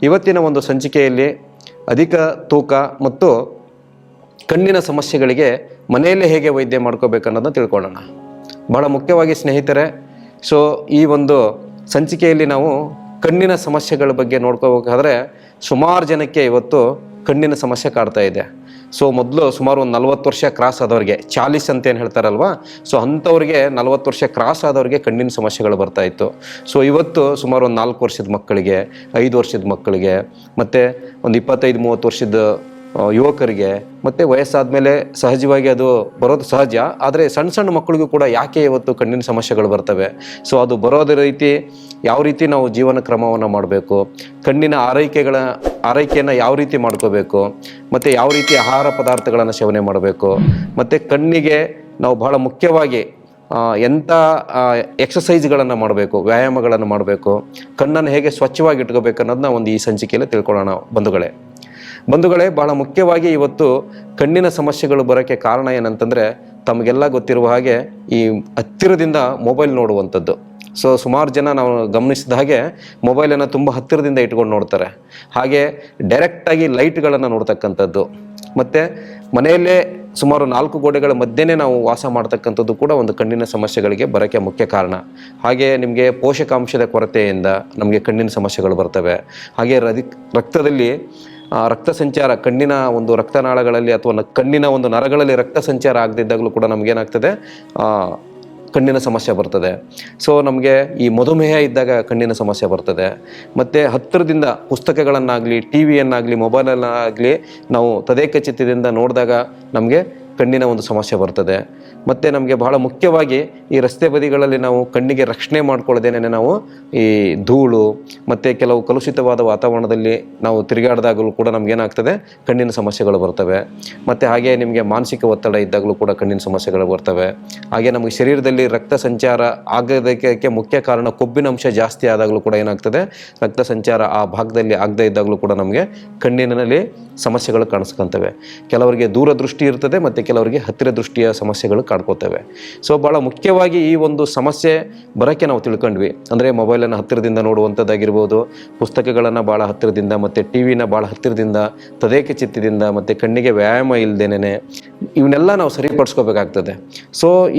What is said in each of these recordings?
ಇವತ್ತಿನ ಒಂದು ಸಂಚಿಕೆಯಲ್ಲಿ ಅಧಿಕ ತೂಕ ಮತ್ತು ಕಣ್ಣಿನ ಸಮಸ್ಯೆಗಳಿಗೆ ಮನೆಯಲ್ಲೇ ಹೇಗೆ ವೈದ್ಯ ಮಾಡ್ಕೋಬೇಕು ಅನ್ನೋದನ್ನ ತಿಳ್ಕೊಳ್ಳೋಣ. ಭಾಳ ಮುಖ್ಯವಾಗಿ ಸ್ನೇಹಿತರೆ, ಈ ಒಂದು ಸಂಚಿಕೆಯಲ್ಲಿ ನಾವು ಕಣ್ಣಿನ ಸಮಸ್ಯೆಗಳ ಬಗ್ಗೆ ನೋಡ್ಕೋಬೇಕಾದ್ರೆ ಸುಮಾರು ಜನಕ್ಕೆ ಇವತ್ತು ಕಣ್ಣಿನ ಸಮಸ್ಯೆ ಕಾಡ್ತಾ ಇದೆ. ಮೊದಲು ಸುಮಾರು ಒಂದು 40 ವರ್ಷ ಕ್ರಾಸ್ ಆದವ್ರಿಗೆ, 40 ಅಂತ ಏನು ಹೇಳ್ತಾರಲ್ವ, ಅಂಥವ್ರಿಗೆ 40 ವರ್ಷ ಕ್ರಾಸ್ ಆದವ್ರಿಗೆ ಕಣ್ಣಿನ ಸಮಸ್ಯೆಗಳು ಬರ್ತಾಯಿತ್ತು. ಇವತ್ತು ಸುಮಾರು ಒಂದು 4 ವರ್ಷದ ಮಕ್ಕಳಿಗೆ, 5 ವರ್ಷದ ಮಕ್ಕಳಿಗೆ, ಮತ್ತು ಒಂದು 25-30 ವರ್ಷದ ಯುವಕರಿಗೆ, ಮತ್ತು ವಯಸ್ಸಾದಮೇಲೆ ಸಹಜವಾಗಿ ಅದು ಬರೋದು ಸಹಜ. ಆದರೆ ಸಣ್ಣ ಸಣ್ಣ ಮಕ್ಕಳಿಗೂ ಕೂಡ ಯಾಕೆ ಇವತ್ತು ಕಣ್ಣಿನ ಸಮಸ್ಯೆಗಳು ಬರ್ತವೆ, ಅದು ಬರೋದ ರೀತಿ ಯಾವ ರೀತಿ ನಾವು ಜೀವನ ಕ್ರಮವನ್ನು ಮಾಡಬೇಕು, ಕಣ್ಣಿನ ಆರೈಕೆಯನ್ನು ಯಾವ ರೀತಿ ಮಾಡ್ಕೋಬೇಕು, ಮತ್ತು ಯಾವ ರೀತಿ ಆಹಾರ ಪದಾರ್ಥಗಳನ್ನು ಸೇವನೆ ಮಾಡಬೇಕು, ಮತ್ತು ಕಣ್ಣಿಗೆ ನಾವು ಬಹಳ ಮುಖ್ಯವಾಗಿ ಎಂಥ ಎಕ್ಸಸೈಸ್ಗಳನ್ನು ಮಾಡಬೇಕು, ವ್ಯಾಯಾಮಗಳನ್ನು ಮಾಡಬೇಕು, ಕಣ್ಣನ್ನು ಹೇಗೆ ಸ್ವಚ್ಛವಾಗಿ ಇಟ್ಕೋಬೇಕು ಅನ್ನೋದನ್ನ ಒಂದು ಈ ಸಂಚಿಕೆಯಲ್ಲಿ ತಿಳ್ಕೊಳ್ಳೋಣ ಬಂಧುಗಳೇ. ಬಹಳ ಮುಖ್ಯವಾಗಿ ಇವತ್ತು ಕಣ್ಣಿನ ಸಮಸ್ಯೆಗಳು ಬರೋಕ್ಕೆ ಕಾರಣ ಏನಂತಂದರೆ, ತಮಗೆಲ್ಲ ಗೊತ್ತಿರುವ ಹಾಗೆ ಈ ಹತ್ತಿರದಿಂದ ಮೊಬೈಲ್ ನೋಡುವಂಥದ್ದು. ಸುಮಾರು ಜನ ನಾವು ಗಮನಿಸಿದ ಹಾಗೆ ಮೊಬೈಲನ್ನು ತುಂಬ ಹತ್ತಿರದಿಂದ ಇಟ್ಕೊಂಡು ನೋಡ್ತಾರೆ. ಹಾಗೆ ಡೈರೆಕ್ಟಾಗಿ ಲೈಟ್ಗಳನ್ನು ನೋಡ್ತಕ್ಕಂಥದ್ದು, ಮತ್ತು ಮನೆಯಲ್ಲೇ ಸುಮಾರು 4 ಗೋಡೆಗಳ ಮಧ್ಯೆನೇ ನಾವು ವಾಸ ಮಾಡ್ತಕ್ಕಂಥದ್ದು ಕೂಡ ಒಂದು ಕಣ್ಣಿನ ಸಮಸ್ಯೆಗಳಿಗೆ ಬರೋಕ್ಕೆ ಮುಖ್ಯ ಕಾರಣ. ಹಾಗೆ ನಿಮಗೆ ಪೋಷಕಾಂಶದ ಕೊರತೆಯಿಂದ ನಮಗೆ ಕಣ್ಣಿನ ಸಮಸ್ಯೆಗಳು ಬರ್ತವೆ. ಹಾಗೆ ರಕ್ತದಲ್ಲಿ ರಕ್ತ ಸಂಚಾರ, ಕಣ್ಣಿನ ಒಂದು ರಕ್ತನಾಳಗಳಲ್ಲಿ ಅಥವಾ ಕಣ್ಣಿನ ಒಂದು ನರಗಳಲ್ಲಿ ರಕ್ತ ಸಂಚಾರ ಆಗದಿದ್ದಾಗಲೂ ಕೂಡ ನಮಗೇನಾಗ್ತದೆ, ಕಣ್ಣಿನ ಸಮಸ್ಯೆ ಬರ್ತದೆ. ನಮಗೆ ಈ ಮಧುಮೇಹ ಇದ್ದಾಗ ಕಣ್ಣಿನ ಸಮಸ್ಯೆ ಬರ್ತದೆ. ಮತ್ತು ಹತ್ತಿರದಿಂದ ಪುಸ್ತಕಗಳನ್ನಾಗಲಿ, ಟಿ ವಿಯನ್ನಾಗಲಿ, ಮೊಬೈಲನ್ನಾಗಲಿ ನಾವು ತದೇಕ ಚಿತ್ತದಿಂದ ನೋಡಿದಾಗ ನಮಗೆ ಕಣ್ಣಿನ ಒಂದು ಸಮಸ್ಯೆ ಬರ್ತದೆ. ಮತ್ತು ನಮಗೆ ಬಹಳ ಮುಖ್ಯವಾಗಿ ಈ ರಸ್ತೆ ಬದಿಗಳಲ್ಲಿ ನಾವು ಕಣ್ಣಿಗೆ ರಕ್ಷಣೆ ಮಾಡ್ಕೊಳ್ಳೋದೇನೆ ನಾವು ಈ ಧೂಳು ಮತ್ತು ಕೆಲವು ಕಲುಷಿತವಾದ ವಾತಾವರಣದಲ್ಲಿ ನಾವು ತಿರುಗಾಡಿದಾಗಲೂ ಕೂಡ ನಮಗೇನಾಗ್ತದೆ, ಕಣ್ಣಿನ ಸಮಸ್ಯೆಗಳು ಬರ್ತವೆ. ಮತ್ತು ಹಾಗೆ ನಿಮಗೆ ಮಾನಸಿಕ ಒತ್ತಡ ಇದ್ದಾಗಲೂ ಕೂಡ ಕಣ್ಣಿನ ಸಮಸ್ಯೆಗಳು ಬರ್ತವೆ. ಹಾಗೆ ನಮಗೆ ಶರೀರದಲ್ಲಿ ರಕ್ತ ಸಂಚಾರ ಆಗೋದಕ್ಕೆ ಮುಖ್ಯ ಕಾರಣ ಕೊಬ್ಬಿನ ಅಂಶ ಜಾಸ್ತಿ ಆದಾಗಲೂ ಕೂಡ ಏನಾಗ್ತದೆ, ರಕ್ತ ಸಂಚಾರ ಆ ಭಾಗದಲ್ಲಿ ಆಗದೇ ಇದ್ದಾಗಲೂ ಕೂಡ ನಮಗೆ ಕಣ್ಣಿನಲ್ಲಿ ಸಮಸ್ಯೆಗಳು ಕಾಣಿಸ್ಕೊತವೆ. ಕೆಲವರಿಗೆ ದೂರದೃಷ್ಟಿ ಇರ್ತದೆ ಮತ್ತು ಕೆಲವರಿಗೆ ಹತ್ತಿರ ದೃಷ್ಟಿಯ ಸಮಸ್ಯೆಗಳು ಕಾಡ್ಕೋತವೆ. ಭಾಳ ಮುಖ್ಯವಾಗಿ ಈ ಒಂದು ಸಮಸ್ಯೆ ಬರೋಕ್ಕೆ ನಾವು ತಿಳ್ಕೊಂಡ್ವಿ ಅಂದರೆ ಮೊಬೈಲನ್ನು ಹತ್ತಿರದಿಂದ ನೋಡುವಂಥದ್ದಾಗಿರ್ಬೋದು, ಪುಸ್ತಕಗಳನ್ನು ಭಾಳ ಹತ್ತಿರದಿಂದ, ಮತ್ತು ಟಿ ವಿನ ಭಾಳ ಹತ್ತಿರದಿಂದ, ತದೇಕ ಚಿತ್ತದಿಂದ, ಮತ್ತು ಕಣ್ಣಿಗೆ ವ್ಯಾಯಾಮ ಇಲ್ಲದೇನೆ ಇವನ್ನೆಲ್ಲ ನಾವು ಸರಿಪಡಿಸ್ಕೋಬೇಕಾಗ್ತದೆ.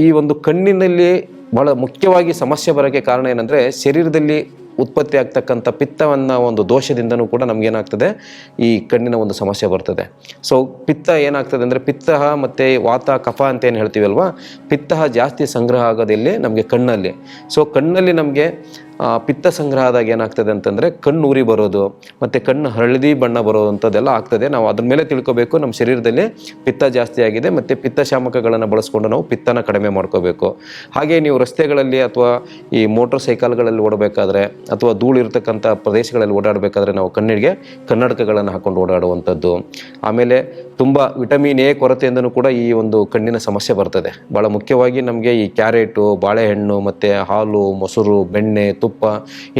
ಈ ಒಂದು ಕಣ್ಣಿನಲ್ಲಿ ಭಾಳ ಮುಖ್ಯವಾಗಿ ಸಮಸ್ಯೆ ಬರೋಕ್ಕೆ ಕಾರಣ ಏನಂದರೆ, ಶರೀರದಲ್ಲಿ ಉತ್ಪತ್ತಿ ಆಗ್ತಕ್ಕಂಥ ಪಿತ್ತವನ್ನು ಒಂದು ದೋಷದಿಂದನೂ ಕೂಡ ನಮಗೇನಾಗ್ತದೆ, ಈ ಕಣ್ಣಿನ ಒಂದು ಸಮಸ್ಯೆ ಬರ್ತದೆ. ಪಿತ್ತ ಏನಾಗ್ತದೆ ಅಂದರೆ, ಪಿತ್ತ ಮತ್ತು ವಾತ ಕಫ ಅಂತ ಏನು ಹೇಳ್ತೀವಲ್ವ, ಪಿತ್ತ ಜಾಸ್ತಿ ಸಂಗ್ರಹ ಆಗೋದಿಲ್ಲಿ ನಮಗೆ ಕಣ್ಣಲ್ಲಿ. ಕಣ್ಣಲ್ಲಿ ನಮಗೆ ಪಿತ್ತ ಸಂಗ್ರಹ ಆದಾಗ ಏನಾಗ್ತದೆ ಅಂತಂದರೆ, ಕಣ್ಣು ಉರಿ ಬರೋದು ಮತ್ತು ಕಣ್ಣು ಹಳದಿ ಬಣ್ಣ ಬರೋವಂಥದ್ದೆಲ್ಲ ಆಗ್ತದೆ. ನಾವು ಅದ್ರ ಮೇಲೆ ತಿಳ್ಕೊಬೇಕು, ನಮ್ಮ ಶರೀರದಲ್ಲಿ ಪಿತ್ತ ಜಾಸ್ತಿ ಆಗಿದೆ ಮತ್ತು ಪಿತ್ತ ಶಾಮಕಗಳನ್ನು ಬಳಸ್ಕೊಂಡು ನಾವು ಪಿತ್ತನ ಕಡಿಮೆ ಮಾಡ್ಕೋಬೇಕು. ಹಾಗೆ ನೀವು ರಸ್ತೆಗಳಲ್ಲಿ ಅಥವಾ ಈ ಮೋಟರ್ ಸೈಕಲ್ಗಳಲ್ಲಿ ಓಡಬೇಕಾದ್ರೆ ಅಥವಾ ಧೂಳಿರ್ತಕ್ಕಂಥ ಪ್ರದೇಶಗಳಲ್ಲಿ ಓಡಾಡಬೇಕಾದ್ರೆ ನಾವು ಕಣ್ಣಿಗೆ ಕನ್ನಡಕಗಳನ್ನು ಹಾಕೊಂಡು ಓಡಾಡುವಂಥದ್ದು. ಆಮೇಲೆ ತುಂಬ ವಿಟಮಿನ್ ಎ ಕೊರತೆಯಿಂದನೂ ಕೂಡ ಈ ಒಂದು ಕಣ್ಣಿನ ಸಮಸ್ಯೆ ಬರ್ತದೆ. ಭಾಳ ಮುಖ್ಯವಾಗಿ ನಮಗೆ ಈ ಕ್ಯಾರೆಟು, ಬಾಳೆಹಣ್ಣು ಮತ್ತು ಹಾಲು, ಮೊಸರು, ಬೆಣ್ಣೆ, ತುಪ್ಪ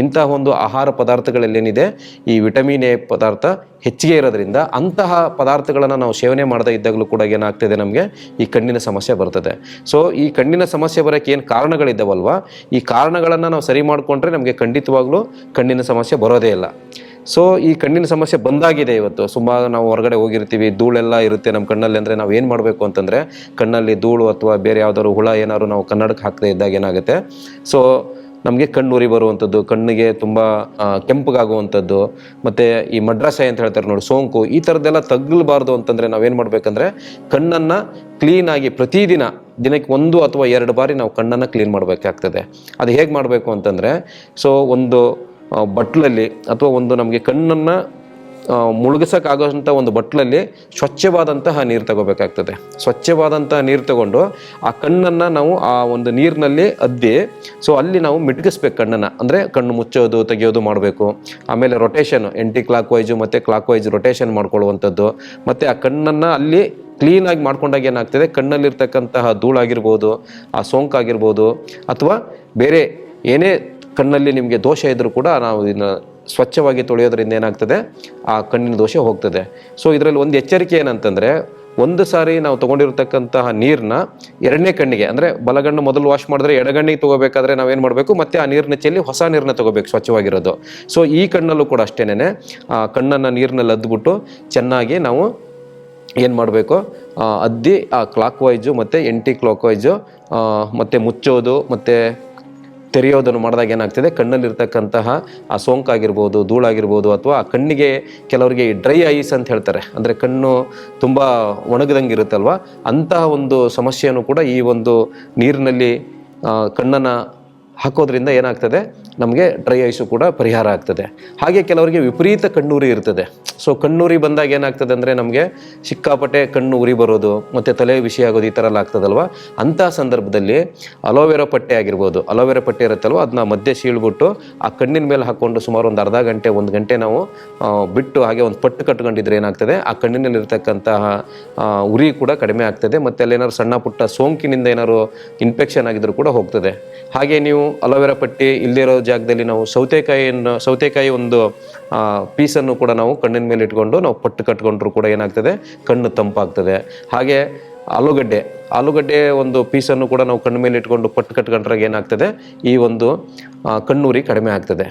ಇಂಥ ಒಂದು ಆಹಾರ ಪದಾರ್ಥಗಳಲ್ಲೇನಿದೆ ಈ ವಿಟಮಿನ್ ಎ ಪದಾರ್ಥ ಹೆಚ್ಚಿಗೆ ಇರೋದ್ರಿಂದ ಅಂತಹ ಪದಾರ್ಥಗಳನ್ನು ನಾವು ಸೇವನೆ ಮಾಡದೇ ಇದ್ದಾಗಲೂ ಕೂಡ ಏನಾಗ್ತದೆ, ನಮಗೆ ಈ ಕಣ್ಣಿನ ಸಮಸ್ಯೆ ಬರ್ತದೆ. ಈ ಕಣ್ಣಿನ ಸಮಸ್ಯೆ ಬರೋಕ್ಕೆ ಏನು ಕಾರಣಗಳಿದ್ದಾವಲ್ವ, ಈ ಕಾರಣಗಳನ್ನು ನಾವು ಸರಿ ಮಾಡಿಕೊಂಡ್ರೆ ನಮಗೆ ಖಂಡಿತವಾಗ್ಲೂ ಕಣ್ಣಿನ ಸಮಸ್ಯೆ ಬರೋದೇ ಇಲ್ಲ. ಈ ಕಣ್ಣಿನ ಸಮಸ್ಯೆ ಬಂದಾಗಿದೆ. ಇವತ್ತು ಸುಮಾರು ನಾವು ಹೊರಗಡೆ ಹೋಗಿರ್ತೀವಿ, ಧೂಳೆಲ್ಲ ಇರುತ್ತೆ ನಮ್ಮ ಕಣ್ಣಲ್ಲಿ. ಅಂದರೆ ನಾವು ಏನು ಮಾಡಬೇಕು ಅಂತಂದರೆ, ಕಣ್ಣಲ್ಲಿ ಧೂಳು ಅಥವಾ ಬೇರೆ ಯಾವ್ದಾದ್ರು ಹುಳ ಏನಾದ್ರು ನಾವು ಕನ್ನಡಕ್ಕೆ ಹಾಕದೇ ಇದ್ದಾಗ ಏನಾಗುತ್ತೆ, ನಮಗೆ ಕಣ್ಣು ಉರಿ ಬರುವಂಥದ್ದು, ಕಣ್ಣಿಗೆ ತುಂಬ ಕೆಂಪಗಾಗುವಂಥದ್ದು, ಮತ್ತು ಈ ಮಡ್ರಾಸೆ ಅಂತ ಹೇಳ್ತಾರೆ ನೋಡಿ, ಸೋಂಕು, ಈ ಥರದ್ದೆಲ್ಲ ತಗ್ಗಲಬಾರ್ದು ಅಂತಂದರೆ ನಾವೇನು ಮಾಡಬೇಕಂದ್ರೆ, ಕಣ್ಣನ್ನು ಕ್ಲೀನಾಗಿ ಪ್ರತಿದಿನ ದಿನಕ್ಕೆ 1 ಅಥವಾ 2 ಬಾರಿ ನಾವು ಕಣ್ಣನ್ನು ಕ್ಲೀನ್ ಮಾಡಬೇಕಾಗ್ತದೆ. ಅದು ಹೇಗೆ ಮಾಡಬೇಕು ಅಂತಂದರೆ, ಒಂದು ಬಟ್ಲಲ್ಲಿ ಅಥವಾ ಒಂದು ನಮಗೆ ಕಣ್ಣನ್ನು ಮುಳುಗಿಸೋಕ್ಕಾಗೋಂಥ ಒಂದು ಬಟ್ಲಲ್ಲಿ ಸ್ವಚ್ಛವಾದಂತಹ ನೀರು ತಗೋಬೇಕಾಗ್ತದೆ. ಸ್ವಚ್ಛವಾದಂತಹ ನೀರು ತಗೊಂಡು ಆ ಕಣ್ಣನ್ನು ನಾವು ಆ ಒಂದು ನೀರಿನಲ್ಲಿ ಅದ್ದಿ ಅಲ್ಲಿ ನಾವು ಮಿಟ್ಗಿಸ್ಬೇಕು ಕಣ್ಣನ್ನು. ಅಂದರೆ ಕಣ್ಣು ಮುಚ್ಚೋದು ತೆಗೆಯೋದು ಮಾಡಬೇಕು. ಆಮೇಲೆ ರೊಟೇಷನ್ ಆ್ಯಂಟಿ ಕ್ಲಾಕ್ ವೈಸು ಮತ್ತು ಕ್ಲಾಕ್ ವೈಸ್ ರೊಟೇಷನ್ ಮಾಡ್ಕೊಳ್ಳುವಂಥದ್ದು. ಮತ್ತು ಆ ಕಣ್ಣನ್ನು ಅಲ್ಲಿ ಕ್ಲೀನಾಗಿ ಮಾಡ್ಕೊಂಡಾಗ ಏನಾಗ್ತದೆ, ಕಣ್ಣಲ್ಲಿರ್ತಕ್ಕಂತಹ ಧೂಳಾಗಿರ್ಬೋದು, ಆ ಸೋಂಕಾಗಿರ್ಬೋದು, ಅಥವಾ ಬೇರೆ ಏನೇ ಕಣ್ಣಲ್ಲಿ ನಿಮಗೆ ದೋಷ ಇದ್ದರೂ ಕೂಡ ನಾವು ಇದನ್ನು ಸ್ವಚ್ಛವಾಗಿ ತೊಳೆಯೋದ್ರಿಂದ ಏನಾಗ್ತದೆ, ಆ ಕಣ್ಣಿನ ದೋಷ ಹೋಗ್ತದೆ. ಇದರಲ್ಲಿ ಒಂದು ಎಚ್ಚರಿಕೆ ಏನಂತಂದರೆ, ಒಂದು ಸಾರಿ ನಾವು ತೊಗೊಂಡಿರ್ತಕ್ಕಂತಹ ನೀರನ್ನ ಎರಡನೇ ಕಣ್ಣಿಗೆ, ಅಂದರೆ ಬಲಗಣ್ಣು ಮೊದಲು ವಾಶ್ ಮಾಡಿದ್ರೆ ಎಡಗಣ್ಣಿಗೆ ತೊಗೋಬೇಕಾದ್ರೆ ನಾವೇನು ಮಾಡಬೇಕು, ಮತ್ತೆ ಆ ನೀರನ್ನ ಚೆಲ್ಲಿ ಹೊಸ ನೀರನ್ನ ತೊಗೋಬೇಕು ಸ್ವಚ್ಛವಾಗಿರೋದು. ಸೊ ಈ ಕಣ್ಣಲ್ಲೂ ಕೂಡ ಅಷ್ಟೇನೆ ಕಣ್ಣನ್ನು ನೀರಿನಲ್ಲಿ ಅದ್ಬಿಟ್ಟು ಚೆನ್ನಾಗಿ ನಾವು ಏನು ಮಾಡಬೇಕು, ಅದ್ದಿ ಆ ಕ್ಲಾಕ್ ವೈಸು ಮತ್ತು ಎಂಟಿ ಕ್ಲಾಕ್ ವೈಸು ಮತ್ತು ಮುಚ್ಚೋದು ಮತ್ತು ತೆರೆಯೋದನ್ನು ಮಾಡಿದಾಗ ಏನಾಗ್ತದೆ, ಕಣ್ಣಲ್ಲಿರ್ತಕ್ಕಂತಹ ಆ ಸೋಂಕಾಗಿರ್ಬೋದು, ಧೂಳಾಗಿರ್ಬೋದು, ಅಥವಾ ಆ ಕಣ್ಣಿಗೆ ಕೆಲವರಿಗೆ ಡ್ರೈ ಐಸ್ ಅಂತ ಹೇಳ್ತಾರೆ, ಅಂದರೆ ಕಣ್ಣು ತುಂಬ ಒಣಗದಂಗೆ ಇರುತ್ತಲ್ವ, ಅಂತಹ ಒಂದು ಸಮಸ್ಯೆಯನ್ನು ಕೂಡ ಈ ಒಂದು ನೀರಿನಲ್ಲಿ ಕಣ್ಣನ್ನು ಹಾಕೋದ್ರಿಂದ ಏನಾಗ್ತದೆ, ನಮಗೆ ಡ್ರೈ ಐಸು ಕೂಡ ಪರಿಹಾರ ಆಗ್ತದೆ. ಹಾಗೆ ಕೆಲವರಿಗೆ ವಿಪರೀತ ಕಣ್ಣುರಿ ಇರ್ತದೆ. ಸೊ ಕಣ್ಣುರಿ ಬಂದಾಗ ಏನಾಗ್ತದೆ ಅಂದರೆ ನಮಗೆ ಸಿಕ್ಕಾಪಟ್ಟೆ ಕಣ್ಣು ಉರಿ ಬರೋದು ಮತ್ತು ತಲೆ ಬಿಸಿ ಆಗೋದು ಈ ಥರ ಎಲ್ಲ ಆಗ್ತದಲ್ವ. ಅಂಥ ಸಂದರ್ಭದಲ್ಲಿ ಅಲೋವೆರಾ ಪಟ್ಟೆ ಆಗಿರ್ಬೋದು, ಅಲೋವೆರಾ ಪಟ್ಟೆ ಇರುತ್ತಲ್ವ, ಅದನ್ನ ಮಧ್ಯೆ ಸೀಳ್ಬಿಟ್ಟು ಆ ಕಣ್ಣಿನ ಮೇಲೆ ಹಾಕ್ಕೊಂಡು ಸುಮಾರು ಒಂದು ಅರ್ಧ ಗಂಟೆ 1 ಗಂಟೆ ನಾವು ಬಿಟ್ಟು ಹಾಗೆ ಒಂದು ಪಟ್ಟು ಕಟ್ಕೊಂಡಿದ್ರೆ ಏನಾಗ್ತದೆ, ಆ ಕಣ್ಣಿನಲ್ಲಿರ್ತಕ್ಕಂತಹ ಉರಿ ಕೂಡ ಕಡಿಮೆ ಆಗ್ತದೆ ಮತ್ತು ಅಲ್ಲೇನಾದ್ರು ಸಣ್ಣ ಪುಟ್ಟ ಸೋಂಕಿನಿಂದ ಏನಾದ್ರು ಇನ್ಫೆಕ್ಷನ್ ಆಗಿದ್ರು ಕೂಡ ಹೋಗ್ತದೆ. ಹಾಗೆ ನೀವು ಅಲೋವೆರಾ ಪಟ್ಟಿ ಇಲ್ಲದಿರೋ ಜಾಗದಲ್ಲಿ ನಾವು ಸೌತೆಕಾಯಿ ಒಂದು ಪೀಸನ್ನು ಕೂಡ ನಾವು ಕಣ್ಣಿನ ಮೇಲೆ ಇಟ್ಕೊಂಡು ನಾವು ಪಟ್ಟು ಕಟ್ಕೊಂಡ್ರು ಕೂಡ ಏನಾಗ್ತದೆ, ಕಣ್ಣು ತಂಪಾಗ್ತದೆ. ಹಾಗೆ ಆಲೂಗಡ್ಡೆ ಒಂದು ಪೀಸನ್ನು ಕೂಡ ನಾವು ಕಣ್ಣು ಮೇಲೆ ಇಟ್ಕೊಂಡು ಪಟ್ಟು ಕಟ್ಕೊಂಡ್ರಾಗ ಏನಾಗ್ತದೆ, ಈ ಒಂದು ಕಣ್ಣುರಿ ಕಡಿಮೆ ಆಗ್ತದೆ.